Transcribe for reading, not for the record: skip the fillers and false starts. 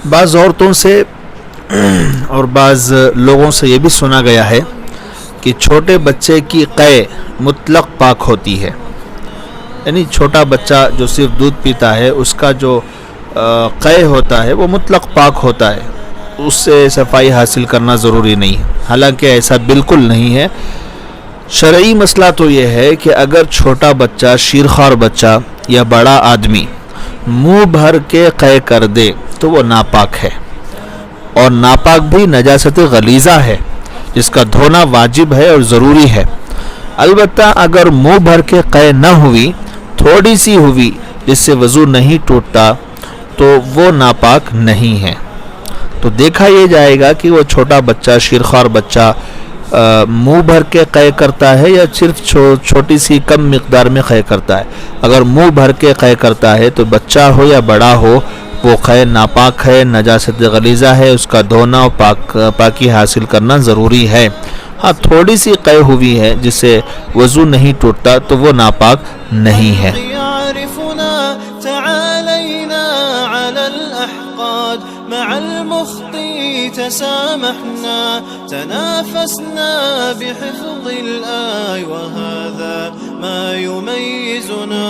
بعض عورتوں سے اور بعض لوگوں سے یہ بھی سنا گیا ہے کہ چھوٹے بچے کی قے مطلق پاک ہوتی ہے، یعنی چھوٹا بچہ جو صرف دودھ پیتا ہے اس کا جو قے ہوتا ہے وہ مطلق پاک ہوتا ہے، اس سے صفائی حاصل کرنا ضروری نہیں ہے، حالانکہ ایسا بالکل نہیں ہے۔ شرعی مسئلہ تو یہ ہے کہ اگر چھوٹا بچہ، شیرخوار بچہ یا بڑا آدمی منہ بھر کے قے کر دے تو وہ ناپاک ہے، اور ناپاک بھی نجاست غلیظہ ہے جس کا دھونا واجب ہے اور ضروری ہے۔ البتہ اگر منہ بھر کے قے نہ ہوئی، تھوڑی سی ہوئی جس سے وضو نہیں ٹوٹتا تو وہ ناپاک نہیں ہے۔ تو دیکھا یہ جائے گا کہ وہ چھوٹا بچہ، شیرخوار بچہ منہ بھر کے قے کرتا ہے یا صرف چھوٹی سی کم مقدار میں قے کرتا ہے۔ اگر منہ بھر کے قے کرتا ہے تو بچہ ہو یا بڑا ہو وہ قے ناپاک ہے، نجاست غلیظہ ہے، اس کا دھونا اور پاکی حاصل کرنا ضروری ہے۔ ہاں تھوڑی سی قے ہوئی ہے جس سے وضو نہیں ٹوٹتا تو وہ ناپاک نہیں ہے۔ مع المخطي تسامحنا تنافسنا بحفظ الآي وهذا ما يميزنا